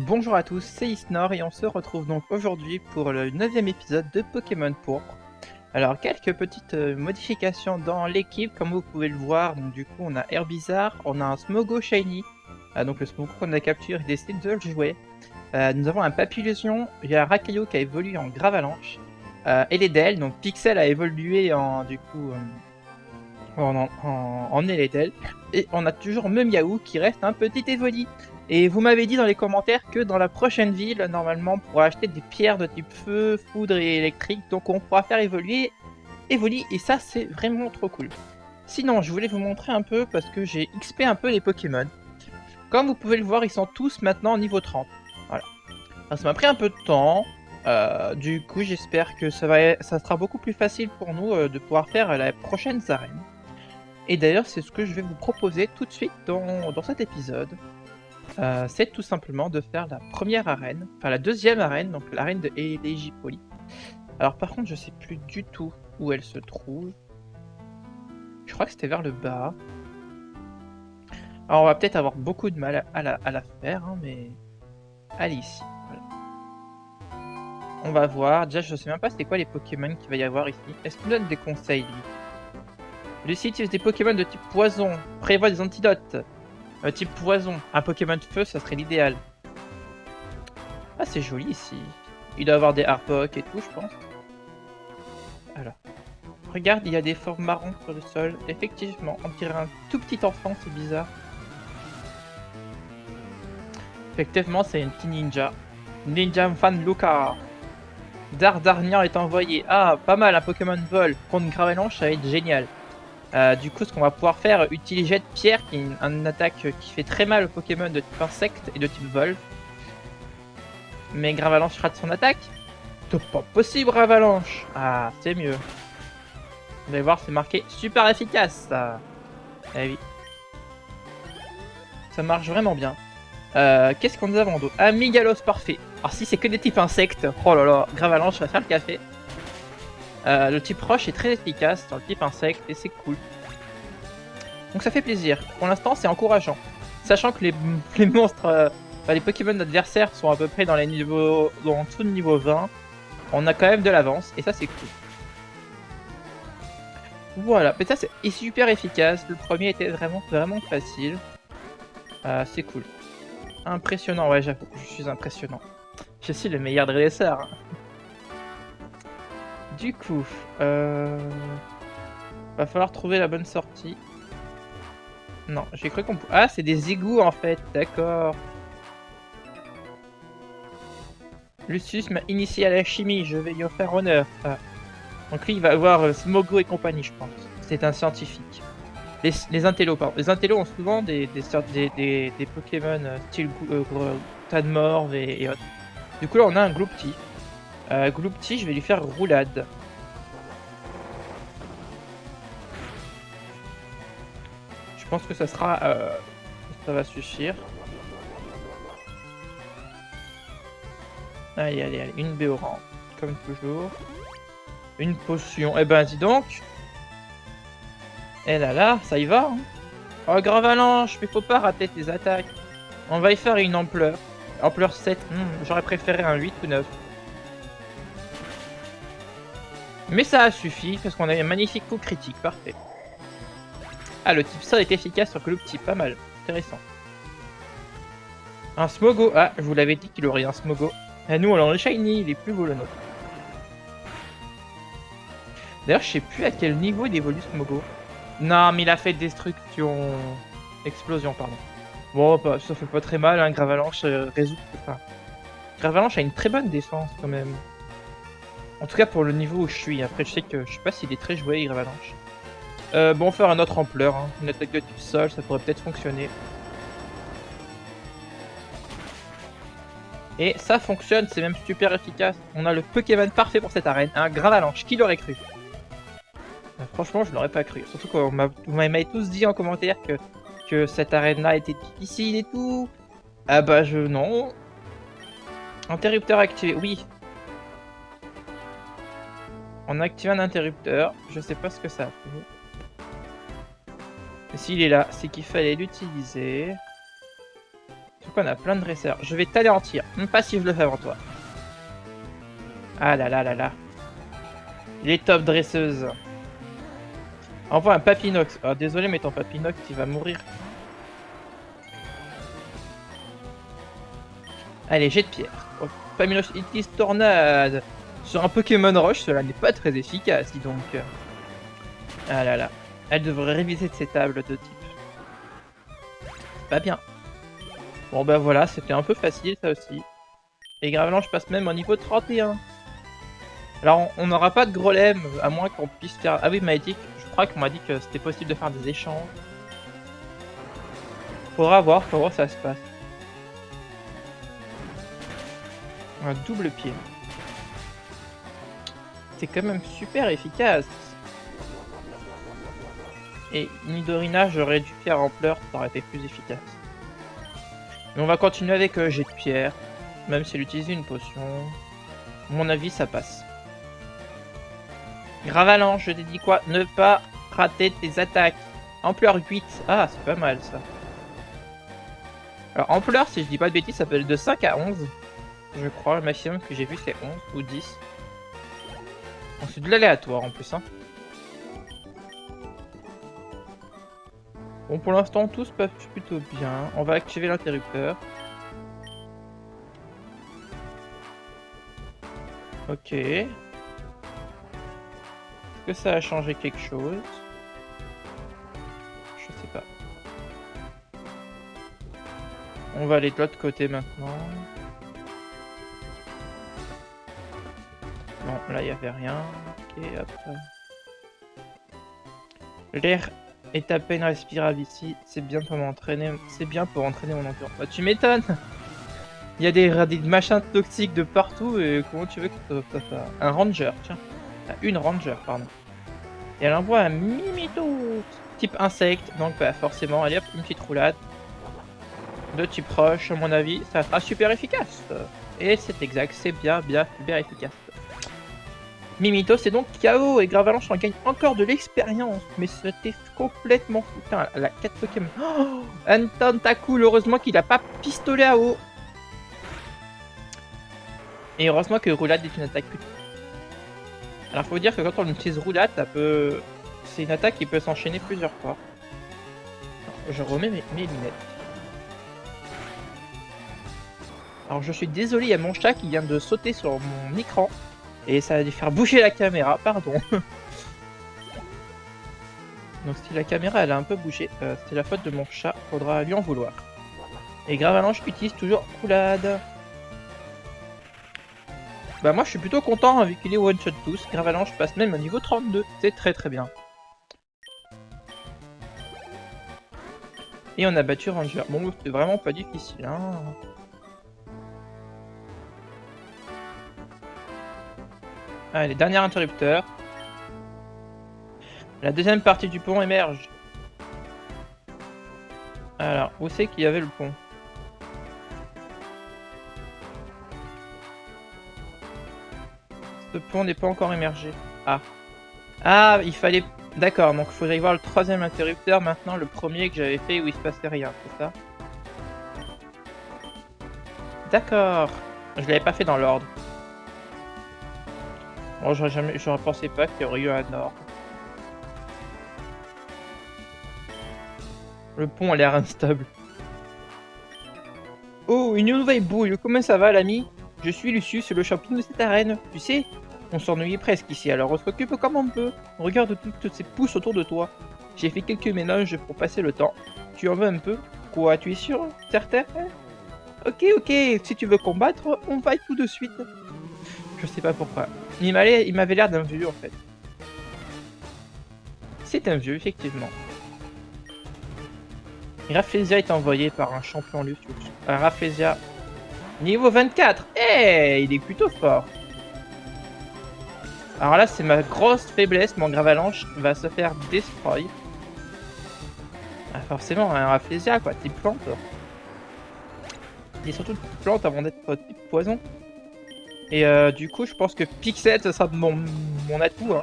Bonjour à tous, c'est Isnor et on se retrouve donc aujourd'hui pour le 9e épisode de Pokémon Pourpre. Alors quelques petites modifications dans l'équipe, comme vous pouvez le voir. Donc du coup on a Herbizarre, on a un Smogo Shiny, donc le Smogo qu'on a capturé et décide de le jouer. Nous avons un Papillusion, il y a Rakaio qui a évolué en Gravalanche, et Eledel, donc Pixel a évolué en Eledel, et on a toujours Memiaou qui reste un petit Evoli. Et vous m'avez dit dans les commentaires que dans la prochaine ville, normalement, on pourra acheter des pierres de type feu, foudre et électrique, donc on pourra faire évoluer Evoli, et ça c'est vraiment trop cool. Sinon, je voulais vous montrer un peu, parce que j'ai XP un peu les Pokémon. Comme vous pouvez le voir, ils sont tous maintenant niveau 30. Voilà. Alors, ça m'a pris un peu de temps, du coup j'espère que ça sera beaucoup plus facile pour nous de pouvoir faire les prochaines arènes. Et d'ailleurs, c'est ce que je vais vous proposer tout de suite dans cet épisode. C'est tout simplement de faire la première arène, enfin la deuxième arène, donc l'arène de Elegipoli. Alors par contre, je sais plus du tout où elle se trouve. Je crois que c'était vers le bas. Alors on va peut-être avoir beaucoup de mal à la faire, hein, mais allez ici. Voilà. On va voir. Déjà, je sais même pas c'est quoi les Pokémon qu'il va y avoir ici. Est-ce qu'il me donne des conseils, lui? Lucie utilise des Pokémon de type poison. Prévoit des antidotes. Type poison. Un Pokémon de feu, ça serait l'idéal. Ah, c'est joli ici. Il doit avoir des Harpok et tout, je pense. Alors. Regarde, il y a des formes marron sur le sol. Effectivement, on dirait un tout petit enfant, c'est bizarre. Effectivement, c'est une petite ninja. Ninja Fan Luca. Dardarnian est envoyé. Ah, pas mal, un Pokémon vol. Contre Gravelanche, ça va être génial. Du coup, ce qu'on va pouvoir faire, utiliser Jet Pierre, qui est une attaque qui fait très mal aux Pokémon de type insecte et de type vol. Mais Gravalanche rate son attaque. C'est pas possible, Gravalanche. Ah, c'est mieux. Vous allez voir, c'est marqué super efficace. Eh oui. Ça marche vraiment bien. Qu'est-ce qu'on nous a en dos? Amigalos parfait. Alors si c'est que des types insectes, oh là là, Gravalanche va faire le café. Le type roche est très efficace sur le type insecte et c'est cool. Donc ça fait plaisir. Pour l'instant, c'est encourageant. Sachant que les monstres, les Pokémon adversaires sont à peu près dans les niveaux, en dessous de niveau 20. On a quand même de l'avance et ça c'est cool. Voilà, mais ça c'est super efficace. Le premier était vraiment facile. C'est cool. Impressionnant, ouais, j'avoue, je suis impressionnant. Je suis le meilleur dresseur. Hein. Du coup, va falloir trouver la bonne sortie. Non, j'ai cru qu'on... Ah, c'est des égouts en fait, d'accord. Lucius m'a initié à la chimie, je vais lui en faire honneur. Ah. Donc lui, il va avoir Smogo et compagnie, je pense. C'est un scientifique. Les intellos, pardon. Les intellos ont souvent des Pokémon style Tadmorph et autres. Du coup, là, on a un Gloopty. Gloopty, je vais lui faire roulade. Je pense que ça sera... ça va suffire. Allez, allez, allez. Une Béoran, comme toujours. Une potion. Eh ben, dis donc. Eh là là, ça y va. Hein. Oh, Gravalanche, mais faut pas rater tes attaques. On va y faire une ampleur. Ampleur 7. J'aurais préféré un 8 ou 9. Mais ça a suffi, parce qu'on a un magnifique coup critique. Parfait. Ah, le type sol est efficace sur Gloopty. Pas mal. Intéressant. Un Smogo. Ah, je vous l'avais dit qu'il aurait un Smogo. Et nous, on a le Shiny. Il est plus beau le nôtre. D'ailleurs, je sais plus à quel niveau il évolue Smogo. Non, mais il a fait destruction. Explosion, pardon. Bon, bah, ça fait pas très mal, hein. Gravalanche résout. Enfin, Gravalanche a une très bonne défense quand même. En tout cas pour le niveau où je suis. Après, je sais que je sais pas s'il est très joué, Gravalanche. Bon, faire un autre ampleur. Hein. Une attaque de type sol, ça pourrait peut-être fonctionner. Et ça fonctionne, c'est même super efficace. On a le Pokémon parfait pour cette arène. Un Gravalanche, qui l'aurait cru? Franchement, je l'aurais pas cru. Surtout que vous m'avez tous dit en commentaire que cette arène-là était difficile et tout. Ah bah non. Interrupteur activé, oui. On a activé un interrupteur. Je sais pas ce que ça fait. Mais s'il est là, c'est qu'il fallait l'utiliser. Donc on a plein de dresseurs. Je vais t'anéantir, même pas si je le fais avant toi. Ah là là là là. Les top dresseuses. Envoie un Papinox. Oh, désolé, mais ton Papinox, il va mourir. Allez, jet de pierre. Oh, Papinox utilise tornade. Sur un Pokémon Rush, cela n'est pas très efficace, dis donc. Ah là là. Elle devrait réviser de ses tables de type. Pas bien. Bon ben voilà, c'était un peu facile ça aussi. Et Gravelanche passe même au niveau 31. Alors on n'aura pas de Grolem, à moins qu'on puisse faire... Ah oui, je crois qu'on m'a dit que c'était possible de faire des échanges. Faudra voir comment ça se passe. Un double pied. C'est quand même super efficace. Et Nidorina, j'aurais dû faire ampleur, ça aurait été plus efficace. Mais on va continuer avec jet de pierre. Même si elle utilise une potion. À mon avis, ça passe. Gravalanche, je t'ai dit quoi? Ne pas rater tes attaques. Ampleur 8. Ah, c'est pas mal ça. Alors, ampleur, si je dis pas de bêtises, ça peut être de 5 à 11. Je crois, le maximum que j'ai vu, c'est 11 ou 10. Bon, c'est de l'aléatoire en plus. Hein. Bon, pour l'instant, tout se passe plutôt bien. On va activer l'interrupteur. Ok. Est-ce que ça a changé quelque chose? Je sais pas. On va aller de l'autre côté maintenant. Non, là il n'y avait rien. Ok, hop. L'air est à peine respirable ici. C'est bien pour m'entraîner. C'est bien pour entraîner mon endurance. Bah, tu m'étonnes. Il y a des machins toxiques de partout. Et comment tu veux que ça fasse un ranger? Tiens, une ranger, pardon. Et elle envoie un Mimito type insecte. Donc bah, forcément, allez hop, une petite roulade. De type roche, à mon avis, ça sera super efficace. Et c'est exact, c'est bien super efficace. Mimito, c'est donc KO et Gravalanche en gagne encore de l'expérience. Mais c'était complètement fou. Putain, elle a 4 Pokémon. Oh, un Tentacool, heureusement qu'il a pas pistolet à eau. Et heureusement que Roulade est une attaque critique. Alors faut dire que quand on utilise Roulade, ça peut... c'est une attaque qui peut s'enchaîner plusieurs fois. Je remets mes lunettes. Alors je suis désolé, il y a mon chat qui vient de sauter sur mon écran. Et ça va lui faire bouger la caméra, pardon. Donc si la caméra elle a un peu bougé, c'est la faute de mon chat, faudra lui en vouloir. Et Gravalanche utilise toujours Roulade. Bah moi je suis plutôt content vu qu'il est one shot tous. Gravalanche passe même au niveau 32, c'est très très bien. Et on a battu Ranger. Bon, c'est vraiment pas difficile hein. Allez, dernier interrupteur. La deuxième partie du pont émerge. Alors, où c'est qu'il y avait le pont? Ce pont n'est pas encore émergé. Ah. Ah, il fallait... D'accord, donc il faudrait voir le troisième interrupteur maintenant, le premier que j'avais fait où il se passait rien, c'est ça? D'accord. Je l'avais pas fait dans l'ordre. Bon, j'aurais pensé pas qu'il y aurait eu un ordre. Le pont a l'air instable. Oh, une nouvelle bouille. Comment ça va, l'ami? Je suis Lucius, le champion de cette arène. Tu sais, on s'ennuyait presque ici, alors on s'occupe comme on peut. Regarde toutes ces pousses autour de toi. J'ai fait quelques ménages pour passer le temps. Tu en veux un peu? Quoi, tu es sûr? Certain? Ok, si tu veux combattre, on va tout de suite. Je sais pas pourquoi. Il m'avait l'air d'un vieux en fait. C'est un vieux, effectivement. Rafflesia est envoyé par un champion Lucius. Rafflesia, niveau 24. Eh, il est plutôt fort. Alors là, c'est ma grosse faiblesse. Mon Gravalanche va se faire destroy. Ah, forcément, un Rafflesia, quoi, type plante. Et surtout type plante avant d'être type poison. Et du coup, je pense que Pixel, ce sera mon atout. Hein.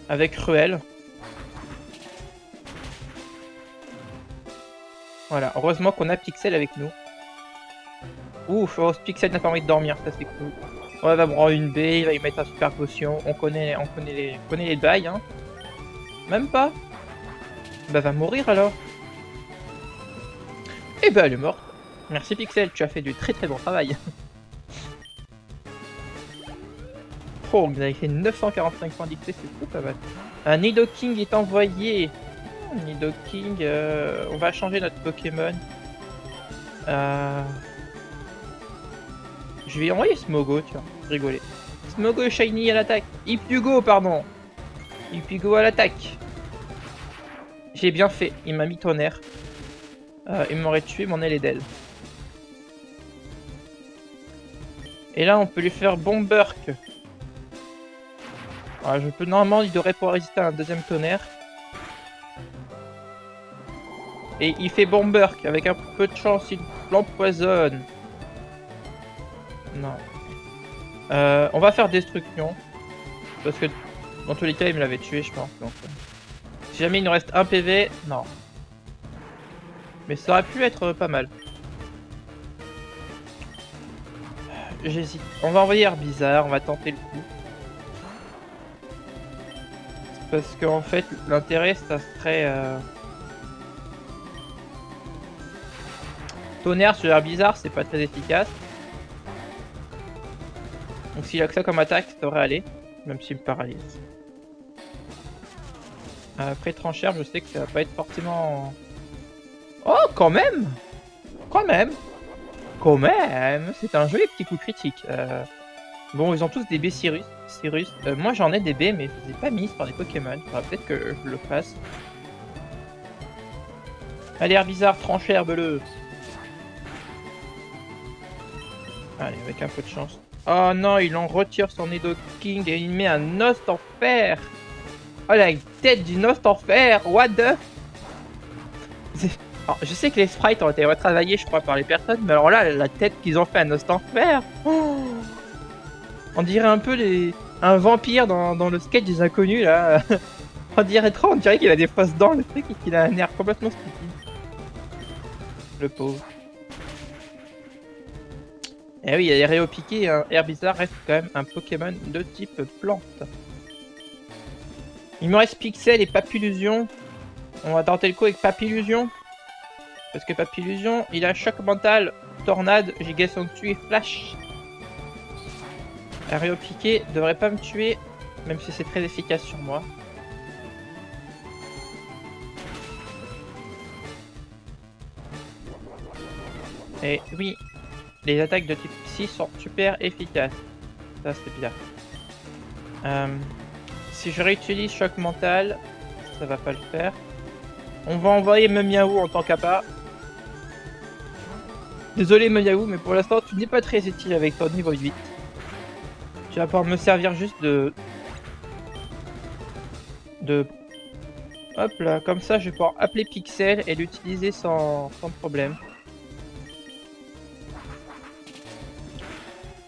Avec Ruel. Voilà, heureusement qu'on a Pixel avec nous. Ouf, oh, Pixel n'a pas envie de dormir, ça c'est cool. Ouais, il va me rendre une baie, il va y mettre un super potion. On connaît les bails, hein. Même pas. Bah va mourir alors. Et bah elle est morte. Merci Pixel, tu as fait du très très bon travail. Oh, vous avez fait 945 points d'XP, c'est fou pas mal. Un Nidoking est envoyé. Nidoking, on va changer notre Pokémon. Je vais envoyer Smogo, tu vois, rigoler. Smogo Shiny à l'attaque. Ipugo, pardon. Ipugo à l'attaque. J'ai bien fait, il m'a mis tonnerre. Il m'aurait tué mon aile d'elle. Et là, on peut lui faire Bomberk. Voilà, je peux normalement, il devrait pouvoir résister à un deuxième tonnerre. Et il fait Bomberk, avec un peu de chance, il l'empoisonne. Non. On va faire Destruction. Parce que dans tous les cas, il me l'avait tué, je pense. Donc, si jamais il nous reste un PV, non. Mais ça aurait pu être pas mal. J'hésite. On va envoyer Herbizarre, on va tenter le coup. Parce qu'en fait, l'intérêt, ça serait... Tonnerre sur Herbizarre, c'est pas très efficace. Donc s'il a que ça comme attaque, ça devrait aller. Même s'il me paralyse. Après Tranchère, je sais que ça va pas être forcément... Oh, quand même! Quand même! Quand même! C'est un joli petit coup critique. Bon, ils ont tous des B Cyrus. Moi j'en ai des B, mais je les ai pas mis par des Pokémon. Il faudra peut-être que je le fasse. Allez, Herbizarre, Tranchère, herbe-le! Allez, avec un peu de chance. Oh non, il en retire son Nidoking et il met un os en fer. Oh la tête d'une os en fer. What the... Alors, je sais que les sprites ont été retravaillés, je crois, par les personnes, mais alors là, la tête qu'ils ont fait un os en fer. Oh, on dirait un peu un vampire dans le sketch des inconnus là. On dirait qu'il a des fausses dents, le truc, et qu'il a un air complètement stupide. Le pauvre. Eh oui, il y a Réopiqué, un Herbizarre reste quand même un Pokémon de type plante. Il me reste Pixel et Papillusion. On va tenter le coup avec Papillusion. Parce que Papillusion, il a choc mental, tornade, giga sanctuaire et flash. Réopiqué devrait pas me tuer, même si c'est très efficace sur moi. Et oui, les attaques de type Psy sont super efficaces. Ça, c'est bien. Si je réutilise choc mental, ça va pas le faire. On va envoyer Memiaou en tant qu'appât. Désolé Memiaou, mais pour l'instant, tu n'es pas très utile avec ton niveau 8. Tu vas pouvoir me servir juste de... Hop là, comme ça, je vais pouvoir appeler Pixel et l'utiliser sans problème.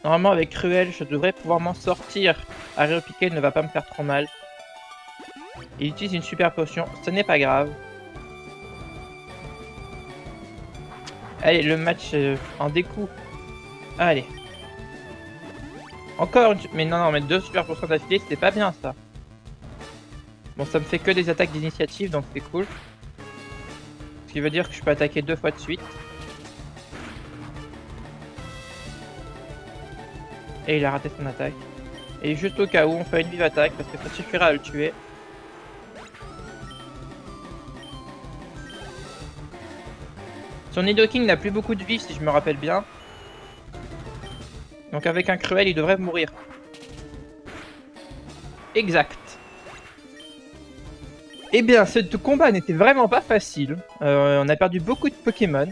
Normalement, avec Cruel, je devrais pouvoir m'en sortir. Réopiqué ne va pas me faire trop mal. Il utilise une super potion, ce n'est pas grave. Allez, le match en découp. Allez. Encore une... Mais non, mais 2 super potions d'affilée, c'était pas bien ça. Bon, ça me fait que des attaques d'initiative, donc c'est cool. Ce qui veut dire que je peux attaquer 2 fois de suite. Et il a raté son attaque. Et juste au cas où, on fait une vive attaque, parce que ça suffira à le tuer. Son Nidoking n'a plus beaucoup de vie, si je me rappelle bien. Donc avec un Cruel, il devrait mourir. Exact. Eh bien, ce combat n'était vraiment pas facile. On a perdu beaucoup de Pokémon.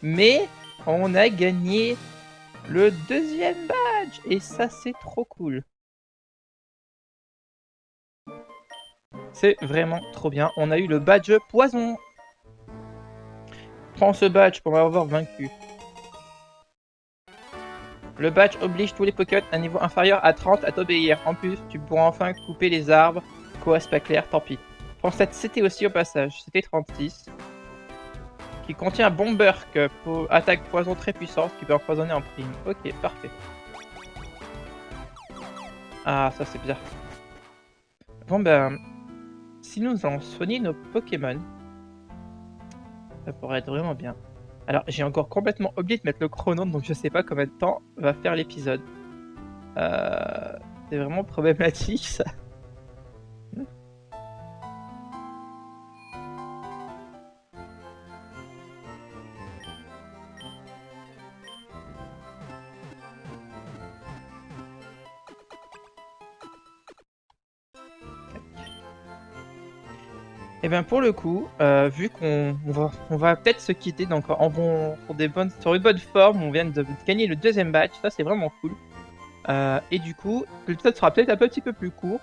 Mais on a gagné le 2e badge. Et ça, c'est trop cool. C'est vraiment trop bien. On a eu le badge poison. Prends ce badge pour m'avoir vaincu. Le badge oblige tous les Pokémon à un niveau inférieur à 30 à t'obéir. En plus, tu pourras enfin couper les arbres. Quoi, c'est pas clair, tant pis. Prends cette CT aussi au passage. C'était 36. qui contient Bomberk, attaque poison très puissante qui peut empoisonner en prime. Ok, parfait. Ah, ça c'est bien. Bon ben, si nous allons soigner nos Pokémon, ça pourrait être vraiment bien. Alors, j'ai encore complètement oublié de mettre le chrono, donc je sais pas combien de temps va faire l'épisode. C'est vraiment problématique ça. Et bien pour le coup, vu qu'on va peut-être se quitter donc sur une bonne forme, on vient de gagner le deuxième match, ça c'est vraiment cool. Et du coup, l'épisode sera peut-être un petit peu plus court.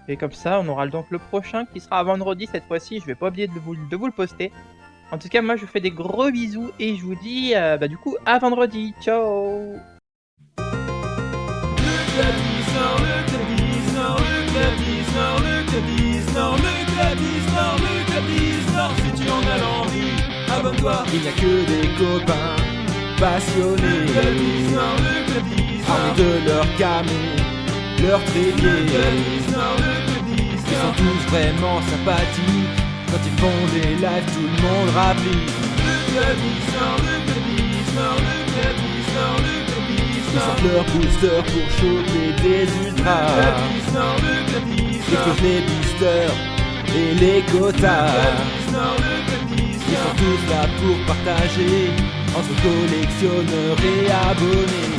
Et comme ça, on aura donc le prochain qui sera vendredi cette fois-ci. Je vais pas oublier de vous le poster. En tout cas, moi je vous fais des gros bisous et je vous dis du coup à vendredi. Ciao. Si tu en as l'envie, abonne-toi. Il n'y a que des copains passionnés, armés de leur camé, leur trépied. Ils sont tous vraiment sympathiques. Quand ils font des lives, tout le monde rapplique. Ils sortent leur booster pour choper des ultras. Ils posent les boosters et les quotas. Ils sont tous là pour partager entre collectionneurs et abonnés.